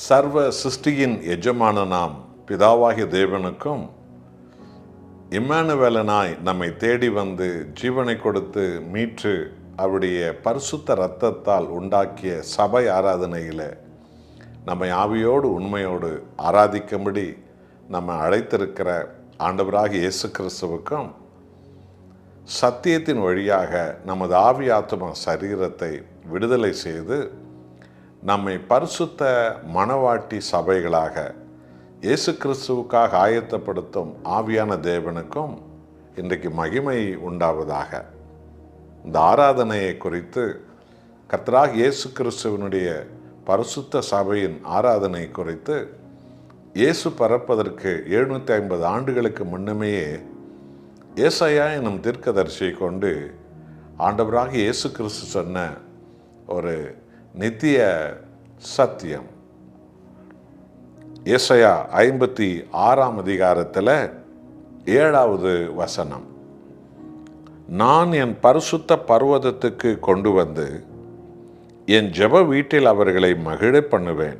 சர்வ சிருஷ்டியின் எஜமானனாம் பிதாவாகிய தேவனுக்கும் இம்மானுவேலனாய் நம்மை தேடி வந்து ஜீவனை கொடுத்து மீட்டு அவருடைய பரிசுத்த இரத்தத்தால் உண்டாக்கிய சபை ஆராதனையில் நம்மை ஆவியோடு உண்மையோடு ஆராதிக்கும்படி நம்ம அழைத்திருக்கிற ஆண்டவராகிய இயேசு கிறிஸ்துவுக்கும் சத்தியத்தின் வழியாக நமது ஆவி ஆத்தும சரீரத்தை விடுதலை செய்து நம்மை பரிசுத்த மணவாட்டி சபைகளாக இயேசு கிறிஸ்துவுக்காக ஆயத்தப்படுத்தும் ஆவியான தேவனுக்கும் இன்றைக்கு மகிமை உண்டாவதாக. இந்த ஆராதனையை குறித்து கர்த்தராகிய இயேசு கிறிஸ்துவனுடைய பரிசுத்த சபையின் ஆராதனை குறித்து இயேசு பிறப்பதற்கு 750 ஆண்டுகளுக்கு முன்னமேயே ஏசாயா எனும் தீர்க்கதரிசியை கொண்டு ஆண்டவராகிய இயேசு கிறிஸ்து சொன்ன ஒரு நித்திய சத்தியம். ஏசாயா 56ஆம் அதிகாரத்தில் 7வது வசனம், நான் என் பரிசுத்த பர்வதத்துக்கு கொண்டு வந்து என் ஜெப வீட்டில் அவர்களை மகிழ பண்ணுவேன்.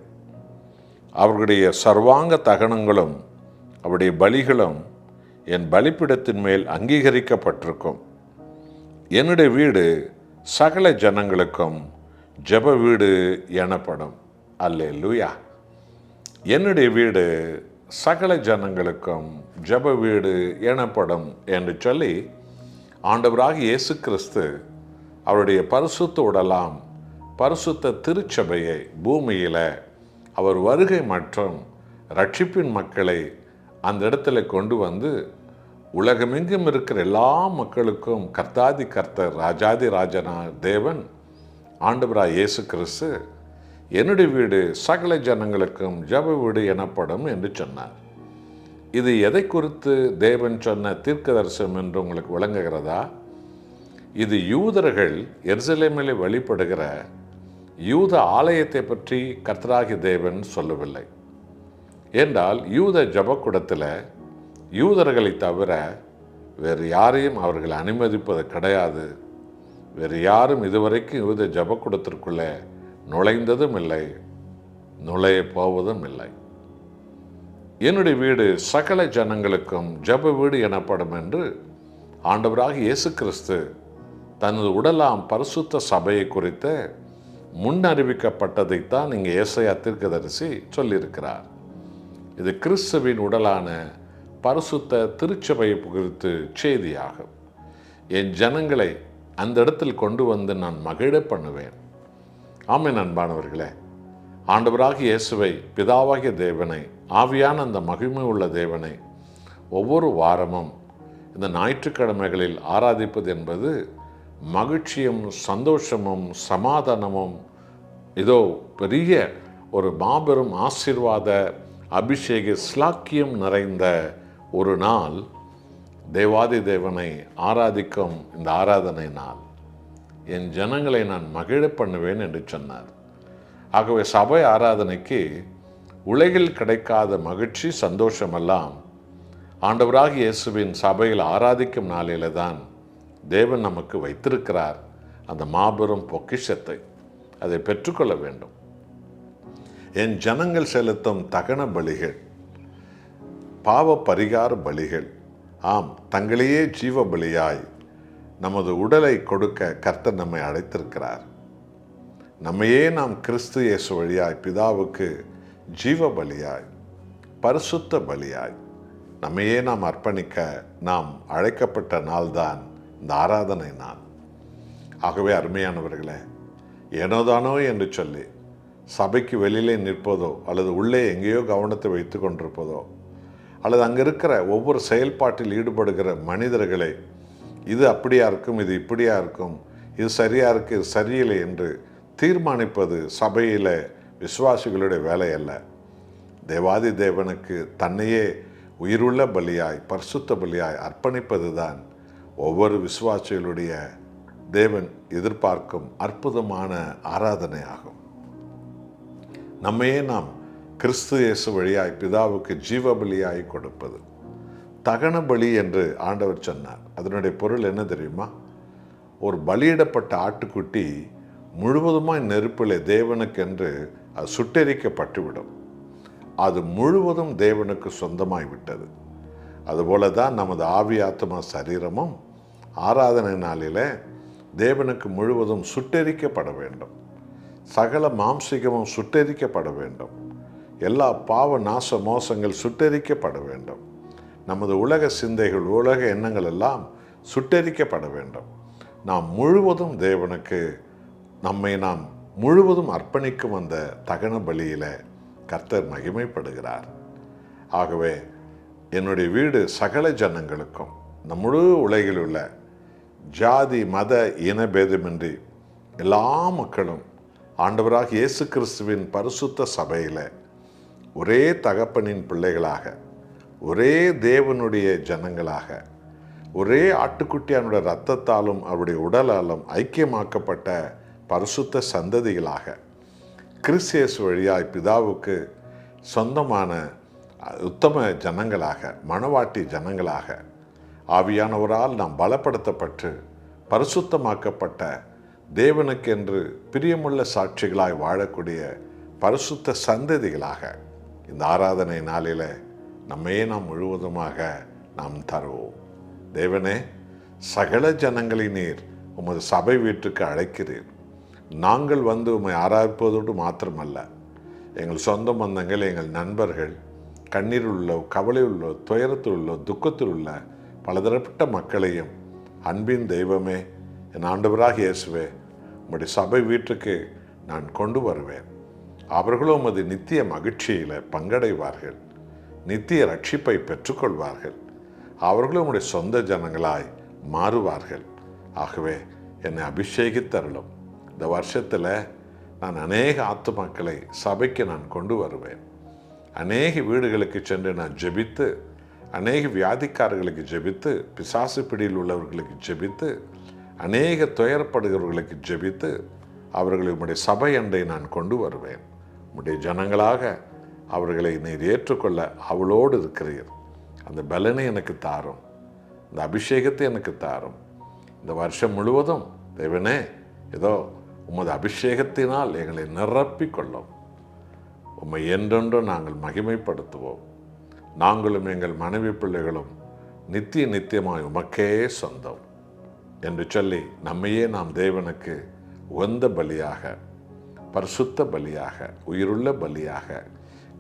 அவர்களுடைய சர்வாங்க தகனங்களும் அவருடைய பலிகளும் என் பலிப்பிடத்தின் மேல் அங்கீகரிக்கப்பட்டிருக்கும். என்னுடைய வீடு சகல ஜனங்களுக்கும் ஜெப வீடு எனப்படும். அல்லேலூயா. என்னுடைய வீடு சகல ஜனங்களுக்கும் ஜெப வீடு எனப்படும் என்று சொல்லி ஆண்டவராகிய இயேசு கிறிஸ்து அவருடைய பரிசுத்த உடலாம் பரிசுத்த திருச்சபையை பூமியில் அவர் வருகை மற்றும் ரட்சிப்பின் மக்களை அந்த இடத்துல கொண்டு வந்து உலகமெங்கும் இருக்கிற எல்லா மக்களுக்கும் கர்த்தாதி கர்த்தர் ராஜாதி ராஜனா தேவன் ஆண்டவராய் இயேசு கிறிஸ்து என்னுடைய வீடு சகல ஜனங்களுக்கும் ஜெப வீடு எனப்படும் என்று சொன்னார். இது எதை குறித்து தேவன் சொன்ன தீர்க்க தரிசனம் என்று உங்களுக்கு விளங்குகிறதா? இது யூதர்கள் எருசலேமிலே வழிபடுகிற யூத ஆலயத்தை பற்றி கர்த்தராகிய தேவன் சொல்லவில்லை. என்றால் யூத ஜபக்குடத்தில் யூதர்களை தவிர வேறு யாரையும் அவர்கள் அனுமதிப்பது கிடையாது. வேறு யாரும் இதுவரைக்கும் யூத ஜபக்குடத்திற்குள்ளே நுழைந்ததும் இல்லை, நுழைய போவதும் இல்லை. என்னுடைய வீடு சகல ஜனங்களுக்கும் ஜெப வீடு எனப்படும் என்று ஆண்டவராக இயேசு கிறிஸ்து தனது உடலாம் பரிசுத்த சபையை குறித்த முன்னறிவிக்கப்பட்டதைத்தான் இங்கே ஏசாயா தீர்க்கதரிசி சொல்லியிருக்கிறார். இது கிறிஸ்துவின் உடலான பரிசுத்த திருச்சபையை குறித்து செய்தியாகும். என் ஜனங்களை அந்த இடத்தில் கொண்டு வந்து நான் மகிழ பண்ணுவேன். ஆமென். அன்பானவர்களே, ஆண்டவராகிய இயேசுவை பிதாவாகிய தேவனை ஆவியான அந்த மகிமை உள்ள தேவனை ஒவ்வொரு வாரமும் இந்த ஞாயிற்றுக்கிழமைகளில் ஆராதிப்பது என்பது மகிழ்ச்சியும் சந்தோஷமும் சமாதானமும் இதோ பெரிய ஒரு மாபெரும் ஆசீர்வாத அபிஷேக ஸ்லாக்கியம் நிறைந்த ஒரு நாள். தேவாதி தேவனை ஆராதிக்கும் இந்த ஆராதனை நாள் என் ஜனங்களை நான் மகிழ பண்ணுவேன் என்று சொன்னார். ஆகவே சபை ஆராதனைக்கு உலகில் கிடைக்காத மகிழ்ச்சி சந்தோஷமெல்லாம் ஆண்டவராகிய இயேசுவின் சபையில் ஆராதிக்கும் நாளில் தான் தேவன் நமக்கு வைத்திருக்கிறார். அந்த மாபெரும் பொக்கிஷத்தை அதை பெற்றுக்கொள்ள வேண்டும். என் ஜனங்கள் செலுத்தும் தகன பலிகள், பாவ பரிகார பலிகள், ஆம் தங்களையே ஜீவ பலியாய் நமது உடலை கொடுக்க கர்த்தர் நம்மை அழைத்திருக்கிறார். நம்மையே நாம் கிறிஸ்து இயேசு வழியாய் பிதாவுக்கு ஜீவ பலியாய் பரிசுத்த பலியாய் நம்மையே நாம் அர்ப்பணிக்க நாம் அழைக்கப்பட்ட நாள்தான் இந்த ஆராதனை நாள். ஆகவே அருமையானவர்களே, ஏனோதானோ என்று சொல்லி சபைக்கு வெளியிலே நிற்பதோ அல்லது உள்ளே எங்கேயோ கவனத்தை வைத்து கொண்டிருப்பதோ அல்லது அங்கே இருக்கிற ஒவ்வொரு செயல்பாட்டில் ஈடுபடுகிற மனிதர்களை இது அப்படியா இருக்கும், இது இப்படியா இருக்கும், இது சரியாக இருக்குது, இது சரியில்லை என்று தீர்மானிப்பது சபையில் விசுவாசிகளுடைய வேலை அல்ல. தேவாதி தேவனுக்கு தன்னையே உயிருள்ள பலியாய் பரிசுத்த பலியாய் அர்ப்பணிப்பது தான் ஒவ்வொரு விசுவாசிகளுடைய தேவன் எதிர்பார்க்கும் அற்புதமான ஆராதனை ஆகும். நம்மையே நாம் கிறிஸ்து இயேசு வழியாய் பிதாவுக்கு ஜீவ பலியாய் கொடுப்பது. தகன பலி என்று ஆண்டவர் சொன்னார். அதனுடைய பொருள் என்ன தெரியுமா? ஒரு பலியிடப்பட்ட ஆட்டுக்குட்டி முழுவதுமாய் நெருப்பிலே தேவனுக்கென்று அது சுட்டெரிக்கப்பட்டுவிடும். அது முழுவதும் தேவனுக்கு சொந்தமாய் விட்டது. அதுபோல தான் நமது ஆவி ஆத்மா சரீரமும் ஆராதனை நாளில் தேவனுக்கு முழுவதும் சுட்டெரிக்கப்பட வேண்டும். சகல மாம்சிகமும் சுட்டெரிக்கப்பட வேண்டும். எல்லா பாவ நாச மோசங்கள் சுட்டெரிக்கப்பட வேண்டும். நமது உலக சிந்தைகள், உலக எண்ணங்கள் எல்லாம் சுட்டெரிக்கப்பட வேண்டும். நாம் முழுவதும் தேவனுக்கு நாம் முழுவதும் அர்ப்பணிக்கும் அந்த தகன பலியில் கர்த்தர் மகிமைப்படுகிறார். ஆகவே என்னுடைய வீடு சகல ஜனங்களுக்கும், நம் முழு உலகில் உள்ள ஜாதி மத இனபேதமின்றி எல்லா மக்களும் ஆண்டவராக இயேசு கிறிஸ்துவின் பரிசுத்த சபையில் ஒரே தகப்பனின் பிள்ளைகளாக, ஒரே தேவனுடைய ஜனங்களாக, ஒரே ஆட்டுக்குட்டியானுடைய இரத்தத்தாலும் அவருடைய உடலாலும் ஐக்கியமாக்கப்பட்ட பரிசுத்த சந்ததிகளாக, கிறிஸ்து இயேசு வழியாய் பிதாவுக்கு சொந்தமான உத்தம ஜனங்களாக, மணவாட்டி ஜனங்களாக, ஆவியானவரால் நாம் பலப்படுத்தப்பட்டு பரிசுத்தமாக்கப்பட்ட தேவனுக்கென்று பிரியமுள்ள சாட்சிகளாய் வாழக்கூடிய பரிசுத்த சந்ததிகளாக இந்த ஆராதனை நாளில் நம்மையே நாம் முழுவதுமாக நாம் தருவோம். தேவனே, சகல ஜனங்களை நீர் உமது சபை வீட்டுக்கு அழைக்கிறீர். நாங்கள் வந்து உம்மை ஆராதிப்பதோடு மாத்திரமல்ல, எங்கள் சொந்த பந்தங்கள், எங்கள் நண்பர்கள், கண்ணீரில் உள்ள, கவலையில் உள்ள, துயரத்தில் உள்ள, துக்கத்தில் உள்ள பலதரப்பட்ட மக்களையும் அன்பின் தெய்வமே, என் ஆண்டவராக இயேசுவே, உம்முடைய சபை வீட்டுக்கு நான் கொண்டு வருவேன். அவர்களும் உமது நித்திய மகிழ்ச்சியில் பங்கடைவார்கள், நித்திய ரட்சிப்பை பெற்றுக்கொள்வார்கள். அவர்களும் உம்முடைய சொந்த ஜனங்களாய் மாறுவார்கள். ஆகவே என்னை அபிஷேகித்தருளும். இந்த வருஷத்தில் நான் அநேக ஆத்துமாக்களை சபைக்கு நான் கொண்டு வருவேன். அநேக வீடுகளுக்கு சென்று நான் ஜெபித்து, அநேக வியாதிக்காரர்களுக்கு ஜெபித்து, பிசாசு பிடியில் உள்ளவர்களுக்கு ஜெபித்து, அநேக துயரப்படுகிறவர்களுக்கு ஜெபித்து, அவர்களை உம்முடைய சபை அண்டை நான் கொண்டு வருவேன். உம்முடைய ஜனங்களாக அவர்களை நீர் ஏற்றுக்கொள்ள அவளோடு இருக்கிறீர். அந்த பலனை எனக்கு தாரும், இந்த அபிஷேகத்தை எனக்கு தாரும். இந்த வருஷம் முழுவதும் தேவனே, ஏதோ உமது அபிஷேகத்தினால் எங்களை நிரப்பிக்கொள்ளும். உம்மை என்றென்றும் நாங்கள் மகிமைப்படுத்துவோம். நாங்களும் எங்கள் மனைவி பிள்ளைகளும் நித்தியமாய் உமக்கே சொந்தம் என்று சொல்லி நம்மையே நாம் தேவனுக்கு உகந்த பலியாக, பரிசுத்த பலியாக, உயிருள்ள பலியாக,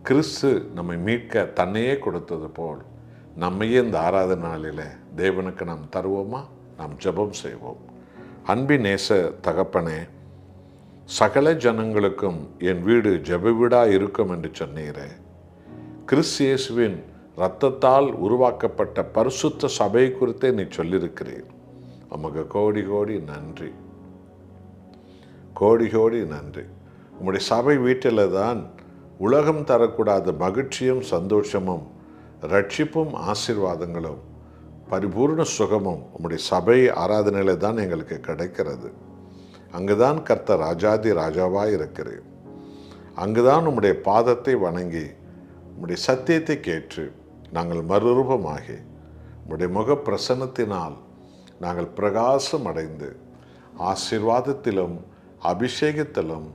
கிறிஸ்து நம்மை மீட்க தன்னையே கொடுத்தது போல் நம்மையே இந்த ஆராதனை நாளில் தேவனுக்கு நாம் தருவோமா? நாம் ஜெபம் செய்வோம். அன்பின் நேச தகப்பனே, சகல ஜனங்களுக்கும் என் வீடு ஜெப வீடாக இருக்கும் என்று சொன்னீரே. கிறிஸ்து இயேசுவின் இரத்தத்தால் உருவாக்கப்பட்ட பரிசுத்த சபை குறித்தே நீ சொல்லியிருக்கிறீர். உமக்கு கோடி கோடி நன்றி, கோடி கோடி நன்றி. உம்முடைய சபை வீட்டில் தான் உலகம் தரக்கூடாத மகிழ்ச்சியும் சந்தோஷமும் ரட்சிப்பும் ஆசீர்வாதங்களும் பரிபூர்ண சுகமும் உம்முடைய சபை ஆராதனையில் தான் எங்களுக்கு கிடைக்கிறது. அங்குதான் கர்த்தர் ராஜாதி ராஜாவாய் இருக்கிறீர். அங்குதான் உம்முடைய பாதத்தை வணங்கி உம்முடைய சத்தியத்தை கேட்டு நாங்கள் மறுரூபமாகி உம்முடைய முக பிரசன்னத்தினால் நாங்கள் பிரகாசம் அடைந்து ஆசீர்வாதத்திலும் அபிஷேகத்திலும்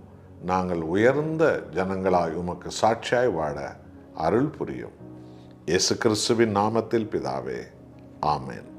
நாங்கள் உயர்ந்த ஜனங்களாய் உமக்கு சாட்சியாய் வாழ அருள் புரியும். இயேசு கிறிஸ்துவின் நாமத்தில் பிதாவே, ஆமென்.